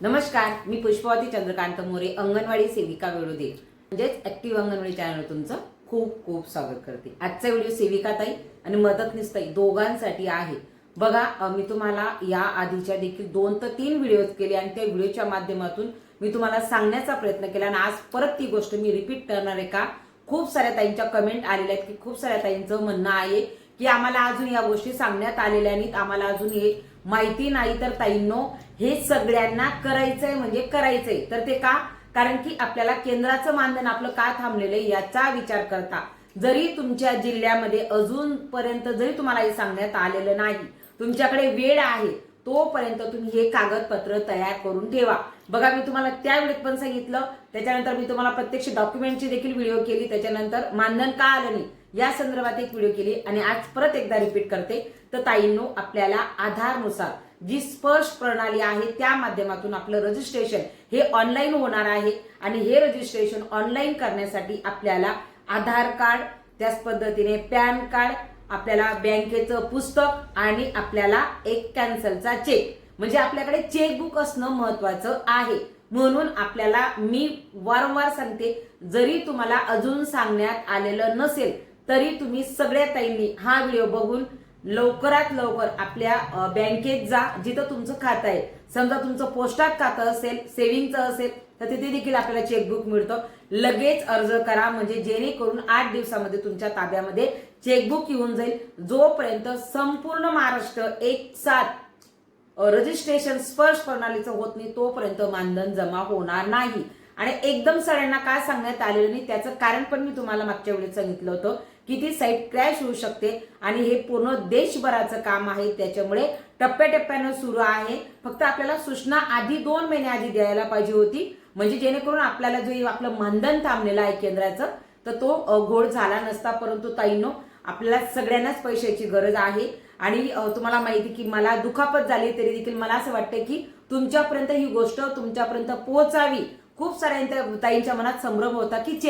नमस्कार, मी पुष्पवती चंद्रकांत मोरे, अंगणवाडी सेविका वेळोदे म्हणजेच ऍक्टिव्ह अंगणवाडी चॅनल तुमचं खूप खूप स्वागत करते। आजचा व्हिडिओ सेविका ताई आणि मदतनीस ताई दोघांसाठी आहे। बघा, मी तुम्हाला या आधीच्या देखील 2 ते 3 व्हिडिओज केले आणि त्या व्हिडिओच्या माध्यमातून मी तुम्हाला सांगण्याचा प्रयत्न केला आणि आज परत ती गोष्ट मी रिपीट करणार आहे का खूप साऱ्या ताईंच्या कमेंट आलेल्या आहेत की खूप साऱ्या ताईंचं म्हणणं आहे की आम्हाला अजून या गोष्टी सांगण्यात आलेल्या नाहीत, आम्हाला अजून हे माहिती नाही। तर ताईंनो, हे सगळ्यांना करायचंय म्हणजे करायचंय। तर ते का? कारण की आपल्याला केंद्राचं मानधन आपलं का थांबलेलं आहे याचा विचार करता जरी तुमच्या जिल्ह्यामध्ये अजूनपर्यंत जरी तुम्हाला हे सांगण्यात आलेलं नाही, तुमच्याकडे वेळ आहे तोपर्यंत तुम्ही हे कागदपत्र तयार करून ठेवा। बघा, मी तुम्हाला त्या वेळेत पण सांगितलं, त्याच्यानंतर मी तुम्हाला प्रत्यक्ष डॉक्युमेंटची देखील व्हिडिओ केली, त्याच्यानंतर मानधन का आलं नाही या संदर्भात एक व्हिडिओ केली आणि आज परत एकदा रिपीट करते। तर ताईंनो, आपल्याला आधारनुसार जी स्पर्श प्रणाली आहे त्या माध्यमातून आपलं रजिस्ट्रेशन हे ऑनलाईन होणार आहे आणि हे रजिस्ट्रेशन ऑनलाईन करण्यासाठी आपल्याला आधार कार्ड, त्याच पद्धतीने पॅन कार्ड, आपल्याला बँकेचं पुस्तक आणि आपल्याला एक कॅन्सलचा चेक म्हणजे आपल्याकडे चेकबुक असणं महत्वाचं आहे। म्हणून आपल्याला मी वारंवार सांगते, जरी तुम्हाला अजून सांगण्यात आलेलं नसेल तरी तुम्ही सगळ्या ताईंनी हा व्हिडिओ बघून लवकरात लवकर आपल्या बँकेत जा, जिथं तुमचं खातं आहे। समजा तुमचं पोस्टात खातं असेल, सेव्हिंगचं असेल तर तिथे देखील आपल्याला चेकबुक मिळतं। लगेच अर्ज करा म्हणजे जेणेकरून 8 दिवसामध्ये तुमच्या ताब्यामध्ये चेकबुक येऊन जाईल। जोपर्यंत संपूर्ण महाराष्ट्र एक साथ रजिस्ट्रेशन स्पर्श प्रणालीचं होत नाही तोपर्यंत मानधन जमा होणार नाही। आणि एकदम सगळ्यांना काय सांगण्यात आलेलं नाही त्याचं कारण पण मी तुम्हाला मागच्या वेळेस सांगितलं होतं की ती साईट क्रॅश होऊ शकते आणि हे पूर्ण देशभराचं काम आहे, त्याच्यामुळे टप्प्याटप्प्यानं सुरू आहे। फक्त आपल्याला सूचना आधी 2 महिने आधी द्यायला पाहिजे होती, म्हणजे जेणेकरून आपल्याला जो आपलं मानधन थांबलेलं आहे केंद्राचं तर तो घोळ झाला नसता। परंतु ताईंनो, आपल्याला सगळ्यांनाच पैशाची गरज आहे आणि तुम्हाला माहिती की मला दुखापत झाली तरी देखील मला असं वाटतं की तुमच्यापर्यंत ही गोष्ट तुमच्यापर्यंत पोहोचावी। खूप साऱ्या ताईंच्या मनात संभ्रम होता की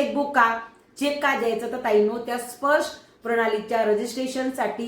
चेक का द्यायचं। तर ताईंनो, त्या स्पर्श प्रणालीच्या रजिस्ट्रेशनसाठी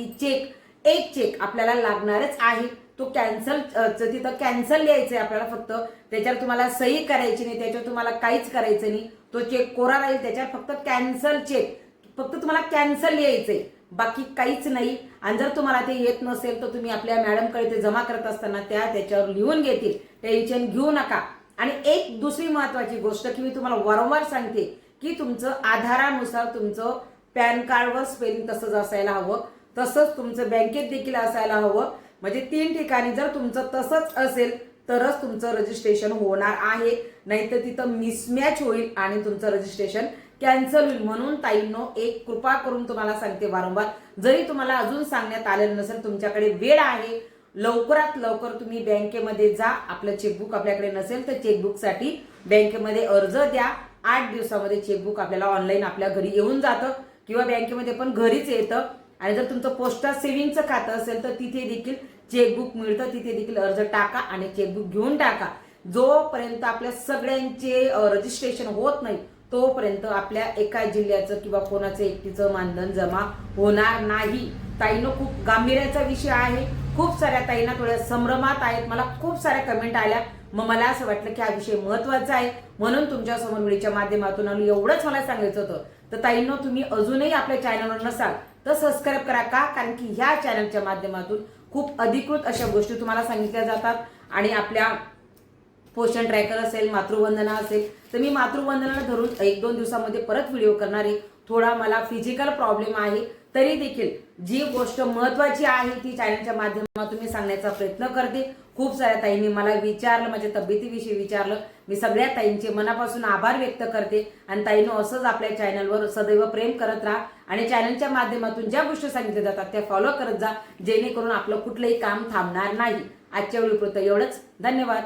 एक चेक आपल्याला लागणारच आहे। तो कॅन्सल, तिथं कॅन्सल लिहायचंय आपल्याला, फक्त त्याच्यावर तुम्हाला सही करायची नाही, त्याच्यावर तुम्हाला काहीच करायचं नाही। तो चेक कोरा राहील, त्याच्यावर फक्त कॅन्सल चेक, फक्त तुम्हाला कॅन्सल लिहायचंय, बाकी काहीच नाही। आणि जर तुम्हाला ते येत नसेल तर तुम्ही आपल्या मॅडमकडे ते जमा करत असताना त्याच्यावर लिहून घेतील, टेन्शन घेऊ नका। आणि एक दुसरी महत्वाची गोष्ट की मी तुम्हाला वारंवार सांगते की तुमचं आधारानुसार तुमचं पॅन कार्डवर स्पेलिंग तसंच असायला हवं, तसंच तुमचं बँकेत देखील असायला हवं। म्हणजे 3 ठिकाणी जर तुमचं तसंच असेल तरच तुमचं रजिस्ट्रेशन होणार आहे, नाहीतर तिथं मिसमॅच होईल आणि तुमचं रजिस्ट्रेशन कॅन्सल होईल। म्हणून ताईंनो, एक कृपा करून तुम्हाला सांगते वारंवार, जरी तुम्हाला अजून सांगण्यात आलेलं नसेल, तुमच्याकडे वेळ आहे, लवकरात लवकर तुम्ही बँकेमध्ये जा। आपलं चेकबुक आपल्याकडे नसेल तर चेकबुकसाठी बँकेमध्ये अर्ज द्या। 8 दिवसामध्ये चेकबुक आपल्याला ऑनलाईन आपल्या घरी येऊन जातं किंवा बँकेमध्ये पण घरीच येतं। आणि जर तुमचं पोस्टात सेव्हिंगचं खातं असेल तर तिथे देखील चेकबुक मिळतं, तिथे देखील अर्ज टाका आणि चेकबुक घेऊन टाका। जोपर्यंत आपल्या सगळ्यांचे रजिस्ट्रेशन होत नाही तोपर्यंत आपल्या एका जिल्ह्याचं किंवा कोणाचं एकटीचं मानधन जमा होणार नाही। ताईंनो, खूप गांभीर्याचा विषय आहे, खूप साऱ्या ताईंना थोड्या संभ्रमात आहेत, मला खूप साऱ्या कमेंट आल्या। मग मला असं वाटलं की हा विषय महत्वाचा आहे म्हणून तुमच्या समोर व्हिडिओच्या माध्यमातून आलो, एवढंच मला सांगायचं होतं। तर ताईंनो, तुम्ही अजूनही आपल्या चॅनलवर नसाल तर सबस्क्राईब करा का? कारण की ह्या चॅनलच्या माध्यमातून खूप अधिकृत अशा गोष्टी तुम्हाला सांगितल्या जातात। आणि आपल्या पोषण ट्रॅकर असेल, मातृवंदना असेल, तर मी मातृवंदनाला धरून 1-2 दिवसामध्ये परत व्हिडिओ करणार आहे। थोडा मला फिजिकल प्रॉब्लेम आहे तरी देखील जी गोष्ट महत्वाची आहे ती चॅनलच्या माध्यमातून मी सांगण्याचा प्रयत्न करते। खूप साऱ्या ताईंनी मला विचारलं, माझ्या तब्येतीविषयी विचारलं, मी सगळ्या ताईंचे मनापासून आभार व्यक्त करते। आणि ताईंनो, असंच आपल्या चॅनलवर सदैव प्रेम करत राहा आणि चॅनलच्या माध्यमातून ज्या गोष्टी सांगितल्या जातात त्या फॉलो करत जा, जेणेकरून आपलं कुठलंही काम थांबणार नाही। आजच्या व्हिडिओपुरतं एवढंच, धन्यवाद।